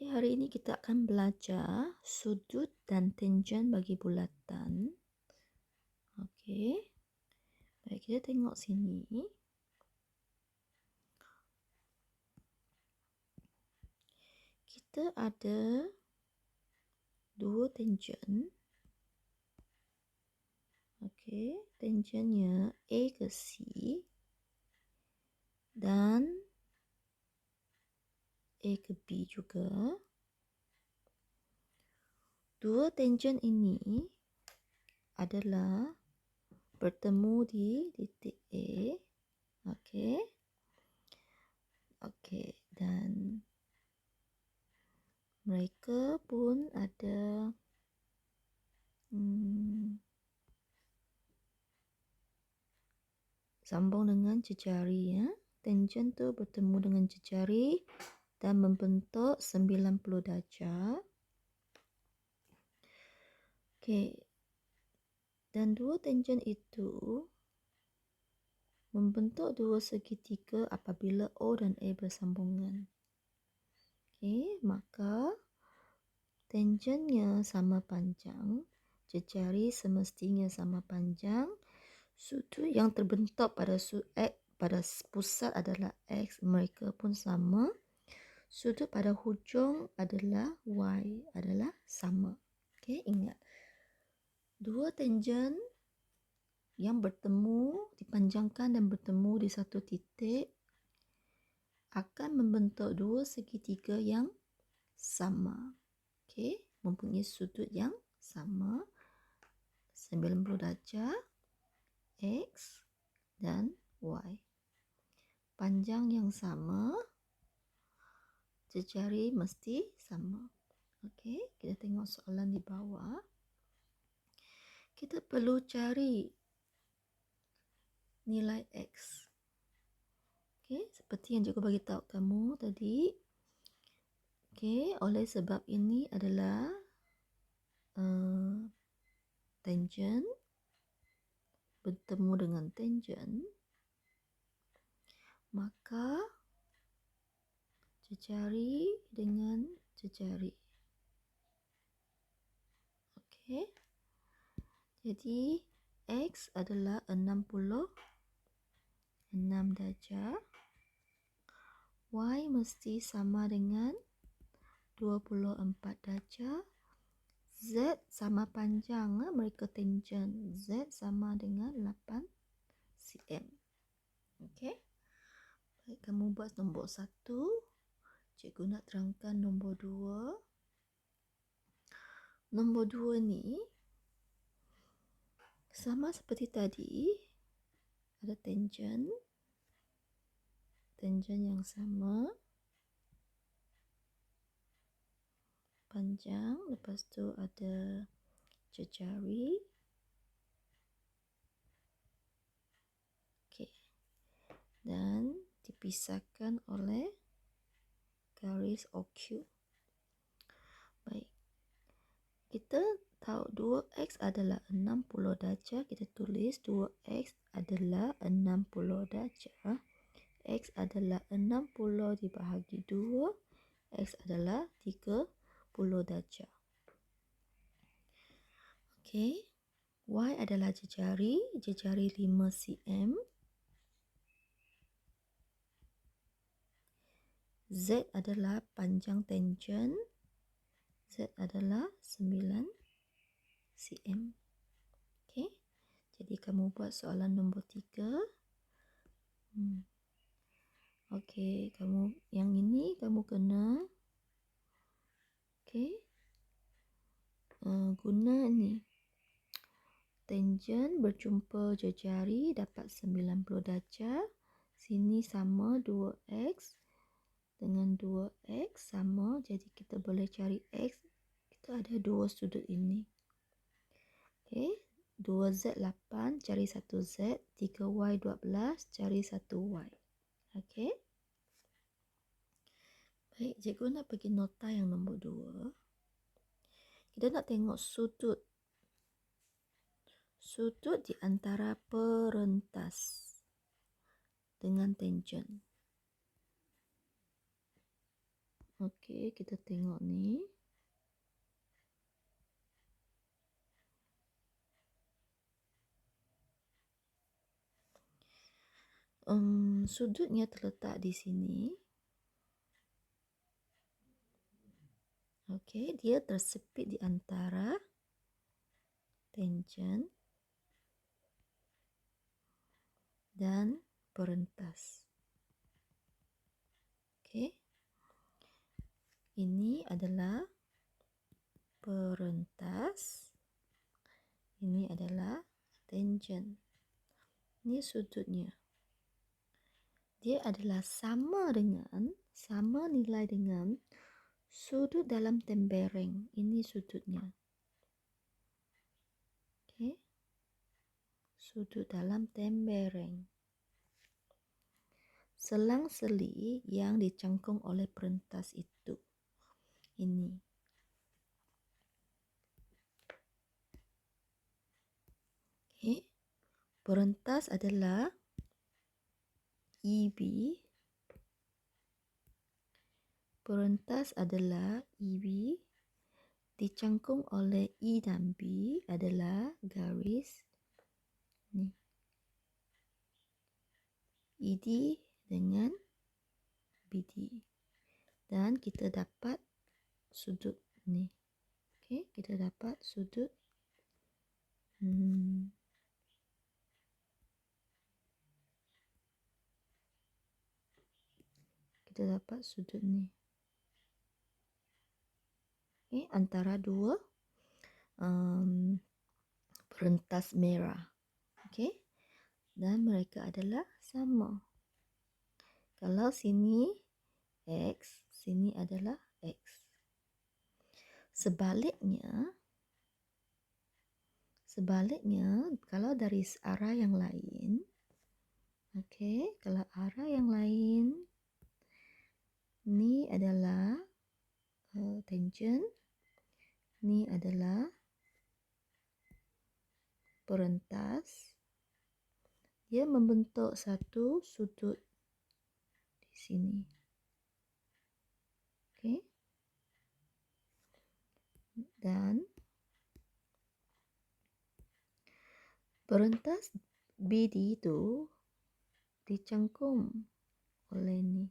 Okay, hari ini kita akan belajar sudut dan tangent bagi bulatan. Okey. Baik, kita tengok sini. Kita ada dua tangent. Okey, tangentnya A ke C dan A ke B juga. Dua tangent ini adalah bertemu di titik A. Okey. Okey, dan mereka pun ada sambung dengan jejari ya. Tangent tu bertemu dengan jejari dan membentuk 90 darjah. Okey. Dan dua tangent itu membentuk dua segitiga apabila O dan A bersambungan. Okey, maka tangentnya sama panjang, jejari semestinya sama panjang. Sudut yang terbentuk pada pusat adalah X, mereka pun sama. Sudut pada hujung adalah Y, adalah sama. Okey, ingat. Dua tangent yang bertemu, dipanjangkan dan bertemu di satu titik akan membentuk dua segitiga yang sama. Okey, mempunyai sudut yang sama, 90 darjah, X dan Y. Panjang yang sama, jejari mesti sama. Okey, kita tengok soalan di bawah. Kita perlu cari nilai X. Okey, seperti yang cikgu bagi tahu kamu tadi. Okey, oleh sebab ini adalah tangent bertemu dengan tangent, maka jejari dengan jejari. Okey. Jadi X adalah 66 darjah. Y mesti sama dengan 24 darjah. Z sama panjang, mereka tangent. Z sama dengan 8 cm. Okey. Baik, kamu buat nombor 1. Cikgu nak terangkan nombor 2. Nombor 2 ni sama seperti tadi. Ada tangent. Tangent yang sama. Panjang. Lepas tu ada jejari. Okey. Dan dipisahkan oleh garis OQ. Baik. Kita tahu 2X adalah 60 darjah. Kita tulis 2X adalah 60 darjah. X adalah 60 dibahagi 2. X adalah 30 darjah. Okey. Y adalah jejari. Jejari 5 cm. Z adalah panjang tangent. Z adalah 9 cm. Okey. Jadi kamu buat soalan nombor 3. Okey, kamu yang ini kamu kena guna ni. Tangent berjumpa jejari dapat 90 darjah. Sini sama 2X dengan 2X sama. Jadi kita boleh cari X. Kita ada dua sudut ini. Okey. 2Z 8, cari 1Z. 3Y 12, cari 1Y. Okey. Baik, cikgu nak bagi nota yang nombor 2. Kita nak tengok sudut. Sudut di antara perentas dengan tangent. Okey, kita tengok ni. Sudutnya terletak di sini. Okey, dia tersepit di antara tangent dan perentas. Okey. Ini adalah perentas. Ini adalah tangent. Ini sudutnya. Dia adalah sama nilai dengan sudut dalam tembereng. Ini sudutnya. Okey. Sudut dalam tembereng. Selang-seli yang dicangkung oleh perentas itu. Ini. Okey. Perentas adalah EB. Perentas adalah EB. Dicangkung oleh E dan B adalah garis ni. ED dengan BD. Dan kita dapat sudut ni. Okey, kita dapat sudut kita dapat sudut ni. Okey, antara dua perentas merah. Okey. Dan mereka adalah sama. Kalau sini X, sini adalah X. Sebaliknya kalau dari arah yang lain, okey, kalau arah yang lain ni adalah tangent, ni adalah perentas. Dia membentuk satu sudut di sini. Okey. Dan perentas BD itu dicangkung oleh ni.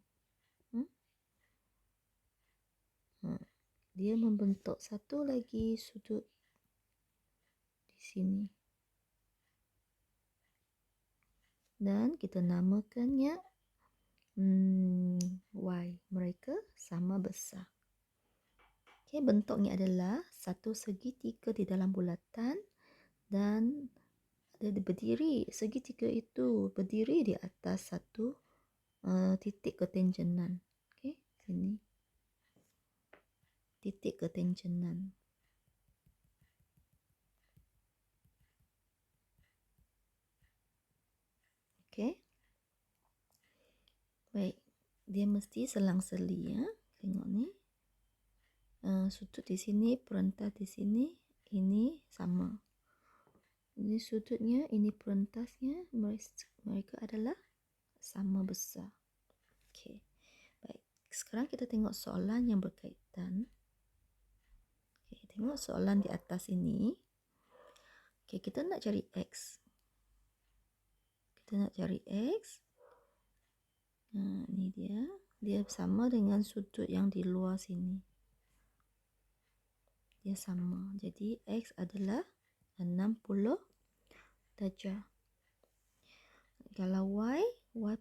Dia membentuk satu lagi sudut di sini. Dan kita namakannya Y. Mereka sama besar. Okey, bentuknya adalah satu segitiga di dalam bulatan dan segitiga itu berdiri di atas satu titik ketangenan. Okey, sini. Titik ketangenan. Okey. Baik, dia mesti selang-seli ya. Tengok ni. Sudut di sini, perentas di sini, ini sama. Ini sudutnya, ini perentasnya, mereka adalah sama besar. Okey. Baik, sekarang kita tengok soalan yang berkaitan. Okey, tengok soalan di atas ini. Okey, kita nak cari X. Kita nak cari X. Ni dia. Dia sama dengan sudut yang di luar sini. Dia sama. Jadi X adalah 60 darjah. Kalau Y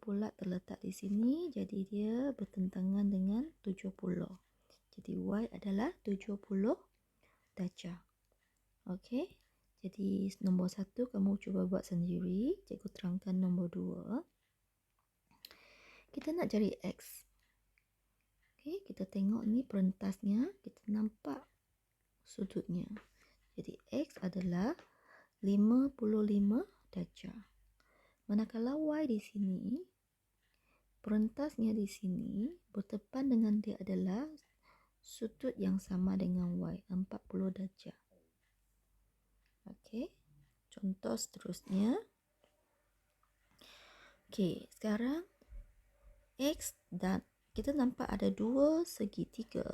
pula terletak di sini. Jadi dia bertentangan dengan 70. Jadi Y adalah 70 darjah. Okey. Jadi nombor 1 kamu cuba buat sendiri. Cikgu terangkan nombor 2. Kita nak cari X. Okey, kita tengok ni perentasnya. Kita nampak sudutnya. Jadi X adalah 55 darjah. Manakala Y di sini, perentasnya di sini bertepan dengan dia adalah sudut yang sama dengan Y, 40 darjah. Okey, contoh seterusnya. Okey, sekarang X dan kita nampak ada dua segitiga.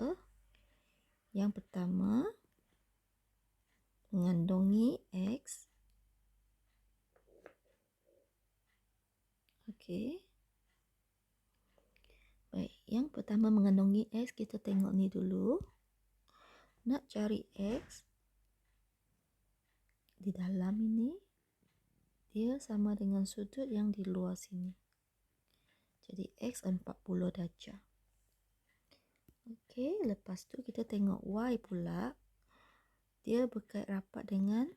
Yang pertama mengandungi X. Okey. Baik, yang pertama mengandungi X, kita tengok ni dulu. Nak cari X di dalam ini, dia sama dengan sudut yang di luar sini. Jadi X 40 darjah. Okey, lepas tu kita tengok Y pula. Dia berkait rapat dengan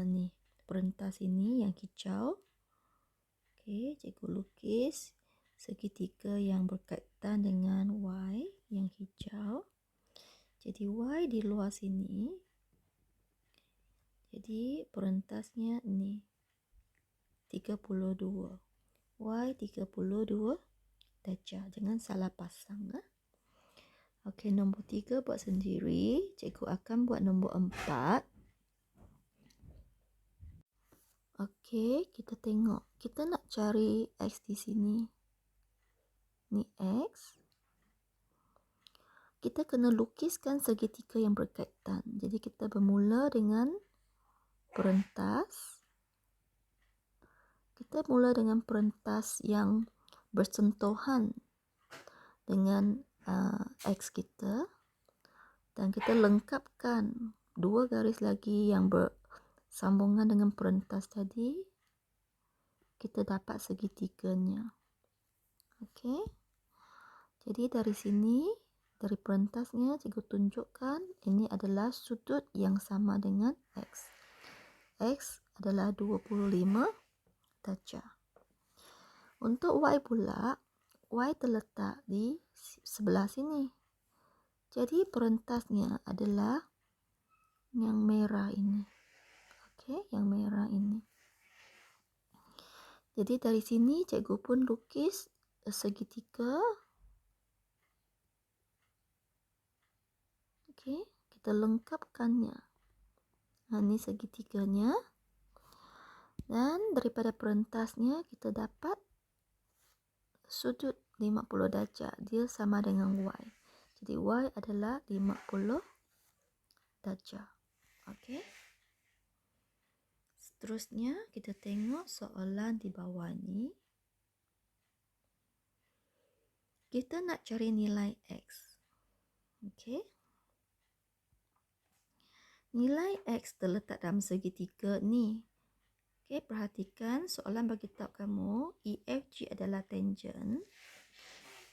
ni, perentas ini yang hijau. Okey, cikgu lukis segitiga yang berkaitan dengan Y yang hijau. Jadi Y di luar sini. Jadi perentasnya ni 32. Y 32 darjah. Jangan salah pasang. Okey, nombor 3 buat sendiri. Cikgu akan buat nombor 4. Okey, kita tengok. Kita nak cari X di sini. Ni X. Kita kena lukiskan segitiga yang berkaitan. Jadi kita bermula dengan perentas. Kita mula dengan perentas yang bersentuhan dengan X kita, dan kita lengkapkan dua garis lagi yang bersambungan dengan perentas tadi. Kita dapat segitiganya. Okey. Jadi dari sini, dari perentasnya cikgu tunjukkan ini adalah sudut yang sama dengan X. X adalah 25 darjah. Untuk Y pula, Y terletak di sebelah sini. Jadi perentasnya adalah yang merah ini. Okey, yang merah ini. Jadi dari sini cikgu pun lukis segitiga. Okey, kita lengkapkannya. Ini segitiganya. Dan daripada perentasnya kita dapat sudut 50 darjah. Dia sama dengan Y. Jadi Y adalah 50 darjah. Okey. Seterusnya kita tengok soalan di bawah ni. Kita nak cari nilai X. Okey. Nilai X terletak dalam segitiga ni. Okey, perhatikan soalan bagi tahu kamu EFG adalah tangent.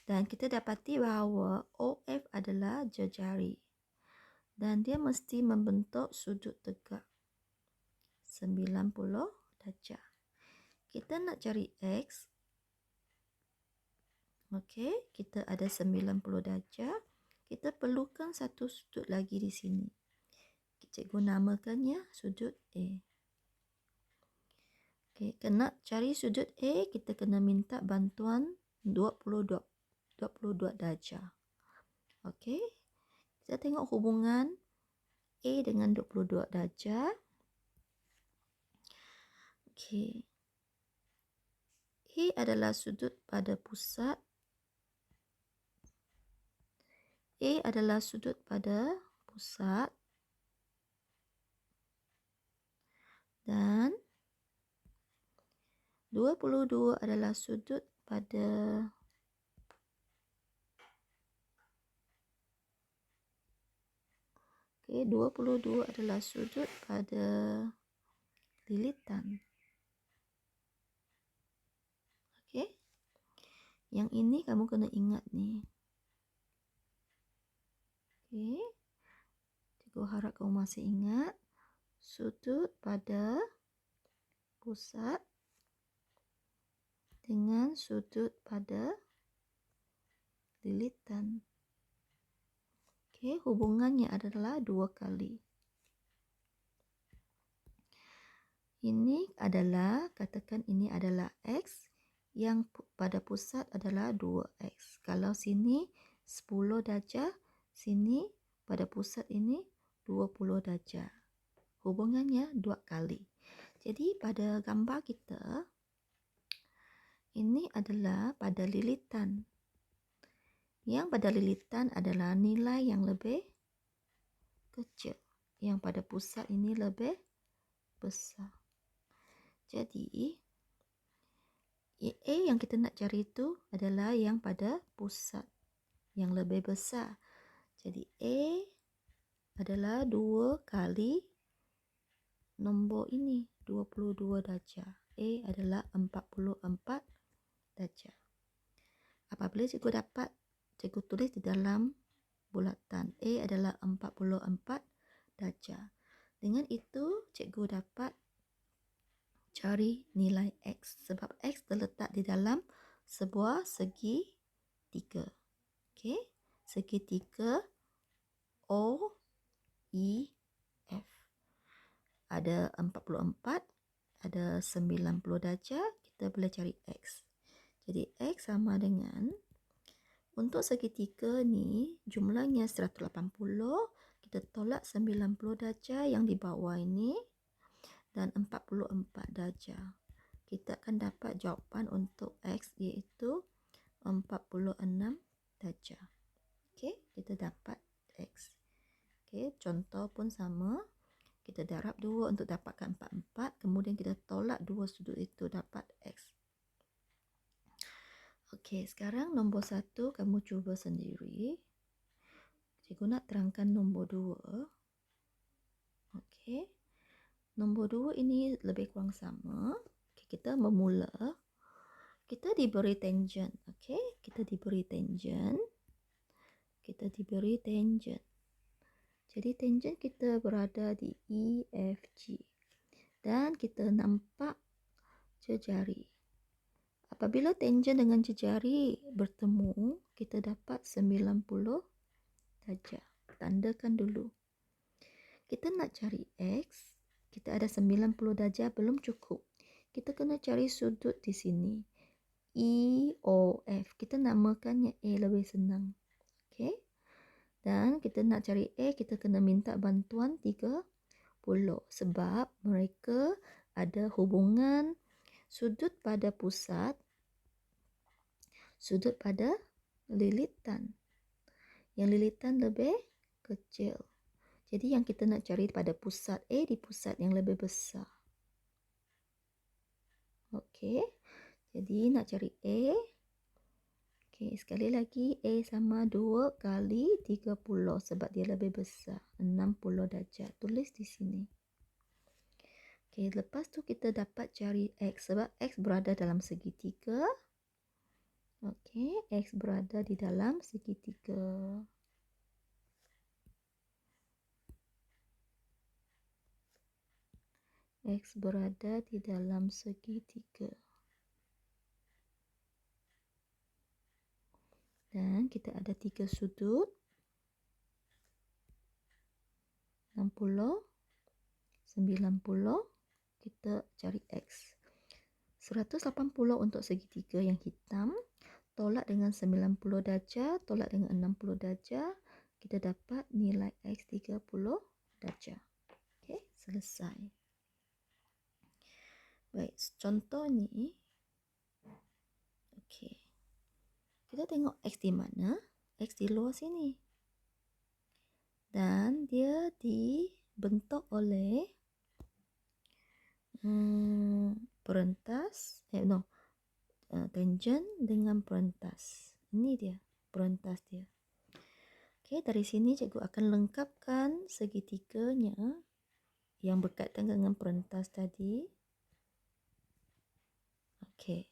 Dan kita dapati bahawa OF adalah jejari. Dan dia mesti membentuk sudut tegak 90 darjah. Kita nak cari X. Okey, kita ada 90 darjah. Kita perlukan satu sudut lagi di sini. Cikgu namakannya sudut A. Okey, kena cari sudut A, kita kena minta bantuan 22 darjah. Okey. Kita tengok hubungan A dengan 22 darjah. Okey. A adalah sudut pada pusat. A adalah sudut pada pusat. Dan 22 adalah sudut pada Okey, 22 adalah sudut pada lilitan. Okey. Yang ini kamu kena ingat ni. Okey. Cikgu harap kamu masih ingat. Sudut pada pusat dengan sudut pada lilitan. Okey, hubungannya adalah 2 kali. Ini adalah, katakan ini adalah X yang pada pusat adalah 2X. Kalau sini 10 darjah, sini pada pusat ini 20 darjah. Hubungannya 2 kali. Jadi pada gambar kita, ini adalah pada lilitan. Yang pada lilitan adalah nilai yang lebih kecil. Yang pada pusat ini lebih besar. Jadi, A yang kita nak cari itu adalah yang pada pusat, yang lebih besar. Jadi, A adalah 2 kali nombor ini, 22 darjah. A adalah 44 darjah. Apabila cikgu dapat, cikgu tulis di dalam bulatan. A adalah 44 darjah. Dengan itu, cikgu dapat cari nilai X. Sebab X terletak di dalam sebuah segitiga. Okey, segitiga O, E, F. Ada 44, ada 90 darjah, kita boleh cari X. Jadi X sama dengan, untuk segitiga ni jumlahnya 180, kita tolak 90 darjah yang di bawah ini dan 44 darjah. Kita akan dapat jawapan untuk X iaitu 46 darjah. Okey, kita dapat X. Okey, contoh pun sama. Kita darab 2 untuk dapatkan 44, kemudian kita tolak 2 sudut itu dapat X. Okey, sekarang nombor 1 kamu cuba sendiri. Cikgu nak terangkan nombor 2. Okey. Nombor 2 ini lebih kurang sama. Okay, kita bermula. Kita diberi tangent. Okey, kita diberi tangent. Kita diberi tangent. Jadi tangent kita berada di E, F, G. Dan kita nampak jejari. Apabila tangent dengan jejari bertemu, kita dapat 90 darjah. Tandakan dulu. Kita nak cari X. Kita ada 90 darjah, belum cukup. Kita kena cari sudut di sini. E, O, F. Kita namakannya A, lebih senang. Okey. Dan kita nak cari A, kita kena minta bantuan 30. Sebab mereka ada hubungan sudut pada pusat, sudut pada lilitan. Yang lilitan lebih kecil. Jadi yang kita nak cari pada pusat A di pusat yang lebih besar. Okey. Jadi nak cari A. Okey, sekali lagi A sama 2 kali 30 sebab dia lebih besar. 60 darjah. Tulis di sini. Okey, lepas tu kita dapat cari X sebab X berada dalam segitiga. Okey, X berada di dalam segitiga. X berada di dalam segitiga. Dan kita ada 3 sudut. 60, 90, kita cari X. 180 untuk segitiga yang hitam. Tolak dengan 90 darjah, tolak dengan 60 darjah. Kita dapat nilai X 30 darjah. Okey, selesai. Baik, contoh ni. Okey. Kita tengok X di mana? X di luar sini. Dan dia dibentuk oleh perentas, tangent dengan perentas. Ini dia, perentas dia. Okey, dari sini cikgu akan lengkapkan segitiganya yang berkaitan dengan perentas tadi. Okey.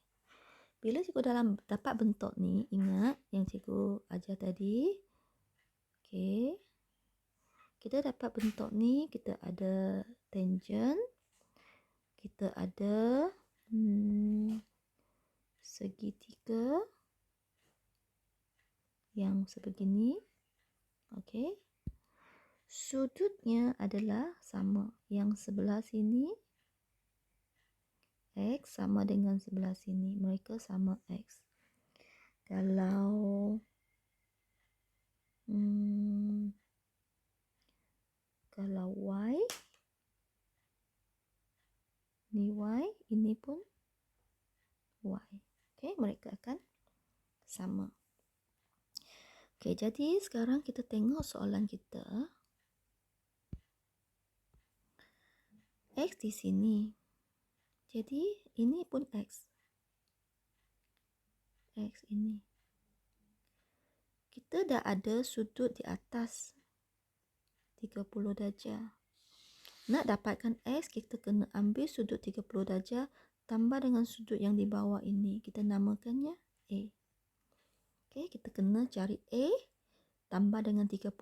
Bila cikgu dapat bentuk ni, ingat yang cikgu ajar tadi. Okey. Kita dapat bentuk ni, kita ada tangent. Kita ada segitiga yang sebegini. Okey. Sudutnya adalah sama. Yang sebelah sini X sama dengan sebelah sini. Mereka sama X. Kalau Y, ini Y, ini pun Y. Okey, mereka akan sama. Oke, jadi sekarang kita tengok soalan kita. X di sini. Jadi ini pun X. X ini. Kita dah ada sudut di atas 30 darjah. Nak dapatkan X, kita kena ambil sudut 30 darjah tambah dengan sudut yang di bawah ini. Kita namakannya A. Okey, kita kena cari A tambah dengan 30,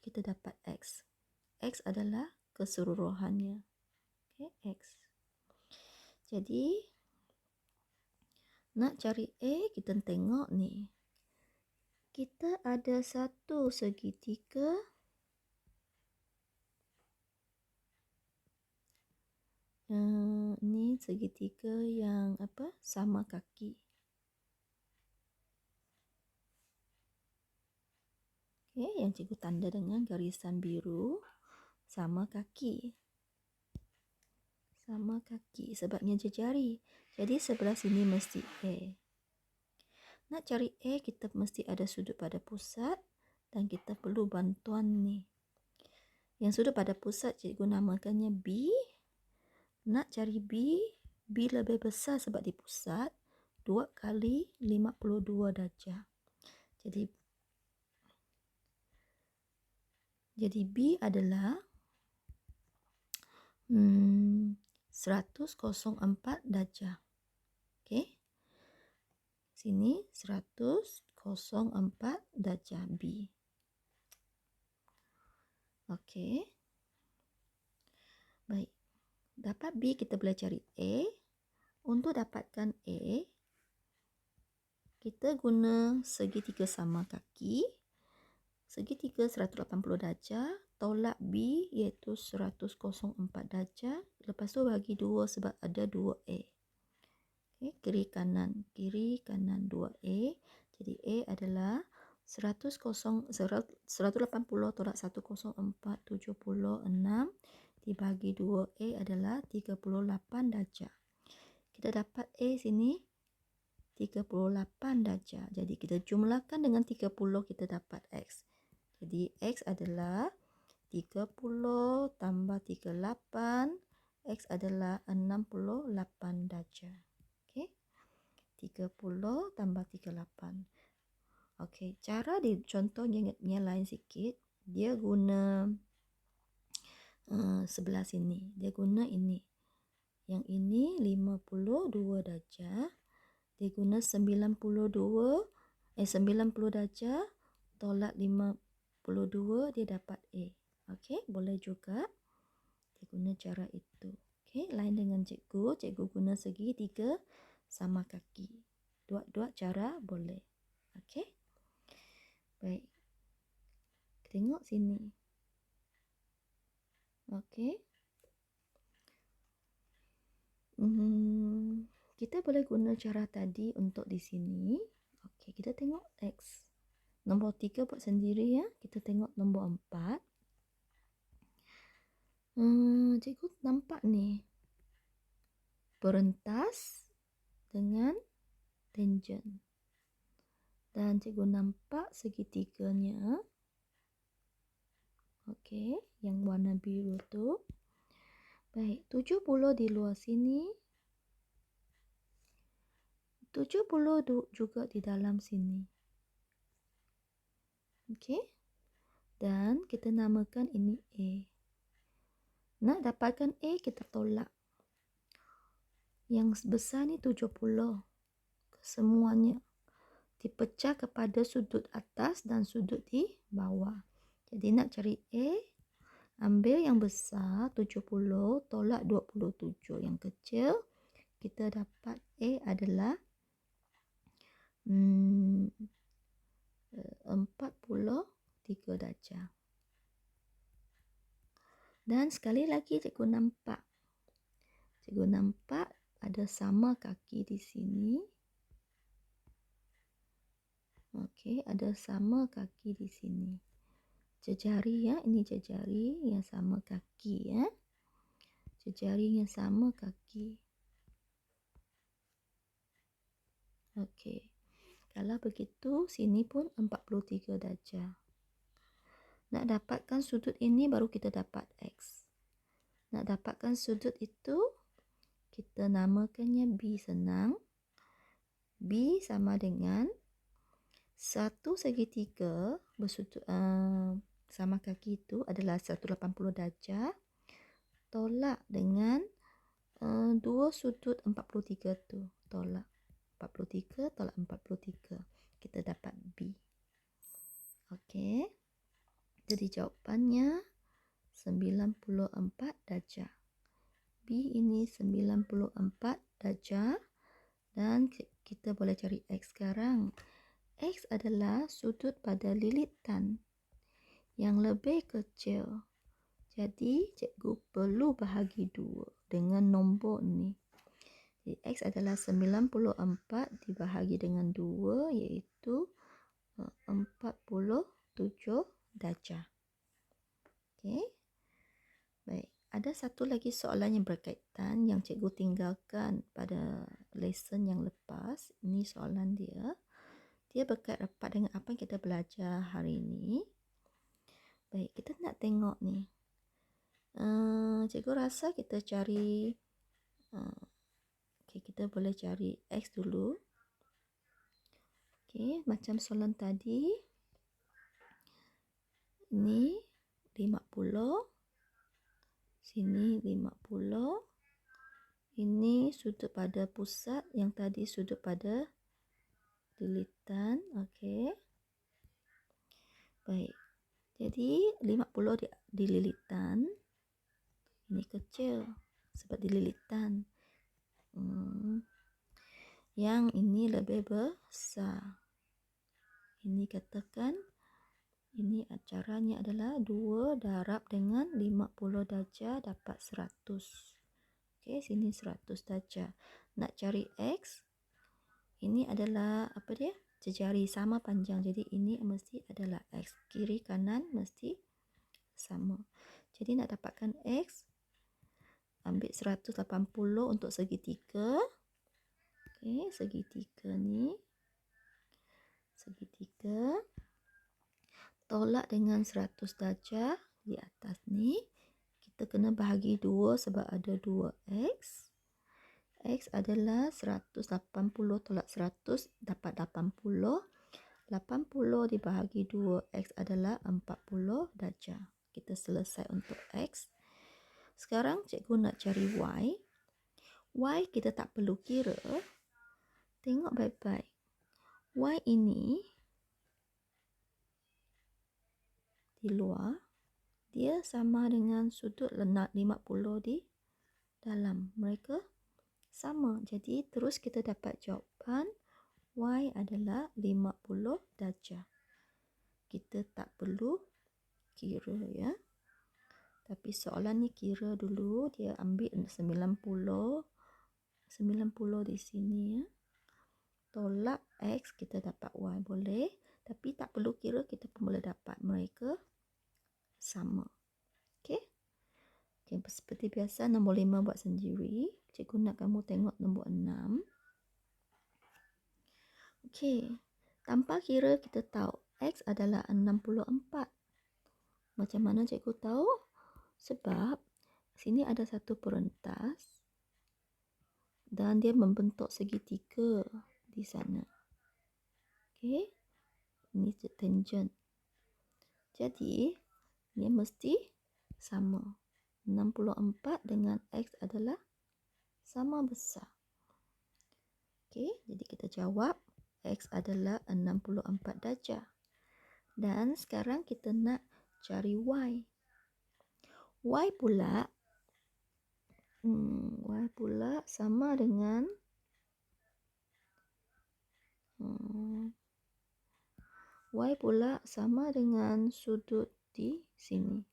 kita dapat X. X adalah keseluruhannya. Okey, X. Jadi nak cari A, kita tengok ni. Kita ada satu segitiga ni segitiga yang sama kaki. Okey, yang cikgu tanda dengan garisan biru sama kaki. Sama kaki sebabnya jejari. Jadi sebelah sini mesti A. Nak cari A, kita mesti ada sudut pada pusat dan kita perlu bantuan ni. Yang sudut pada pusat cikgu namakannya B. Nak cari B, B lebih besar sebab di pusat, 2 kali 52 darjah. Jadi B adalah 104 darjah. Okey. Sini 104 darjah B. Okey. Baik. Dapat B, kita boleh cari A. Untuk dapatkan A, kita guna segitiga sama kaki. Segitiga 180 darjah. Tolak B iaitu 104 darjah. Lepas tu bagi 2 sebab ada 2A. Okay, kiri kanan 2A. Jadi A adalah 180 tolak 104, 76 dibagi 2A adalah 38 darjah. Kita dapat A sini 38 darjah. Jadi kita jumlahkan dengan 30, kita dapat X. Jadi X adalah 30 tambah 38. X adalah 68 darjah. Okey. 30 tambah 38. Okey, cara di contohnya lain sikit. Dia guna sebelah sini. Dia guna ini. Yang ini 52 darjah. Dia guna 90 darjah tolak 52, dia dapat A. Okey, boleh juga dia guna cara itu. Okey, lain dengan cikgu guna segitiga sama kaki. Dua cara boleh. Okey. Baik. Tengok sini. Okey. Kita boleh guna cara tadi untuk di sini. Okey, kita tengok X. Nombor 3 buat sendiri ya. Kita tengok nombor 4. Cikgu nampak ni. Perentas dengan tangent. Dan cikgu nampak segitiganya. Okey, yang warna biru tu. Baik, 70 di luar sini. 70 juga di dalam sini. Okey. Dan kita namakan ini A. Nak dapatkan A, kita tolak. Yang besar ni 70. Semuanya dipecah kepada sudut atas dan sudut di bawah. Jadi nak cari A, ambil yang besar 70 tolak 27. Yang kecil, kita dapat A adalah 43 darjah. Dan sekali lagi cikgu nampak ada sama kaki di sini. Okey, ada sama kaki di sini. Jejari ya, ini jejari yang sama kaki ya. Jejari yang sama kaki. Okey. Kalau begitu, sini pun 43 darjah. Nak dapatkan sudut ini baru kita dapat X. Nak dapatkan sudut itu, kita namakannya B, senang. B sama dengan satu segitiga bersudut sama kaki itu adalah 180 darjah. Tolak dengan dua sudut 43 tu. Tolak 43 tolak 43. Kita dapat B. Okey. Jadi jawapannya 94 darjah. B ini 94 darjah. Dan kita boleh cari X sekarang. X adalah sudut pada lilitan yang lebih kecil. Jadi, cikgu perlu bahagi 2 dengan nombor ni. Jadi, X adalah 94 dibahagi dengan 2 iaitu 47 darjah. Okey. Baik. Ada satu lagi soalan yang berkaitan yang cikgu tinggalkan pada lesson yang lepas. Ini soalan dia. Dia berkait rapat dengan apa yang kita belajar hari ini. Baik, kita nak tengok ni. Cikgu rasa kita cari kita boleh cari X dulu. Okey, macam soalan tadi. Ini 50. Sini 50. Ini sudut pada pusat, yang tadi sudut pada lilitan. Okey. Baik. Jadi 50 di lilitan. Ini kecil sebab di lilitan. Yang ini lebih besar. Ini katakan ini caranya adalah 2 darab dengan 50 darjah dapat 100. Okey, sini 100 darjah. Nak cari X, ini adalah apa dia? Jejari sama panjang. Jadi ini mesti adalah X. Kiri kanan mesti sama. Jadi nak dapatkan X, ambil 180 untuk segitiga. Okey, segitiga ni. Segitiga. Tolak dengan 100 darjah di atas ni. Kita kena bahagi 2 sebab ada 2X. X adalah 180 tolak 100 dapat 80. 80 dibahagi 2, X adalah 40 darjah. Kita selesai untuk X. Sekarang cikgu nak cari Y. Y kita tak perlu kira. Tengok baik-baik. Y ini di luar, dia sama dengan sudut 50 di dalam. Mereka sama. Jadi terus kita dapat jawapan Y adalah 50 darjah. Kita tak perlu kira ya. Tapi soalan ni kira dulu. Dia ambil 90 di sini ya. Tolak X kita dapat Y. Boleh. Tapi tak perlu kira, kita pun boleh dapat. Mereka sama. Okey. Okay, seperti biasa nombor 5 buat sendiri. Cikgu nak kamu tengok nombor 6. Okey. Tanpa kira kita tahu X adalah 64. Macam mana cikgu tahu? Sebab sini ada satu perentas dan dia membentuk segitiga di sana. Okey. Ini tangent. Jadi, dia mesti sama. 64 dengan X adalah sama besar. Okey, jadi kita jawab X adalah 64 darjah. Dan sekarang kita nak cari Y. Y pula sama dengan Y pula sama dengan sudut di sini.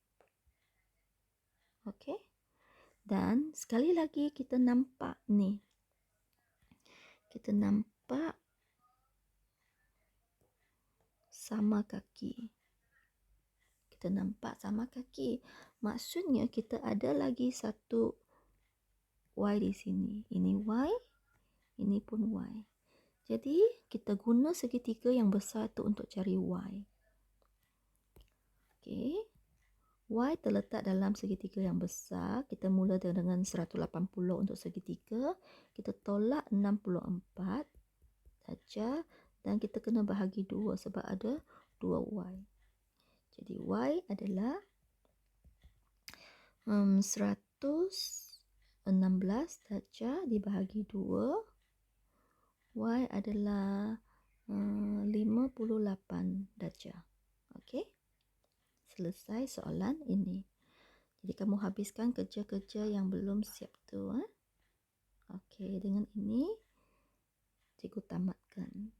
Okey. Dan sekali lagi kita nampak ni. Kita nampak sama kaki. Kita nampak sama kaki. Maksudnya kita ada lagi satu Y di sini. Ini Y, ini pun Y. Jadi kita guna segitiga yang besar tu untuk cari Y. Okey. Y terletak dalam segitiga yang besar. Kita mula dengan 180 untuk segitiga. Kita tolak 64 darjah dan kita kena bahagi 2 sebab ada 2Y. Jadi Y adalah 116 darjah dibahagi 2. Y adalah 58 darjah. Okey. Selesai soalan ini. Jadi kamu habiskan kerja-kerja yang belum siap tu. Okey, dengan ini cikgu tamatkan.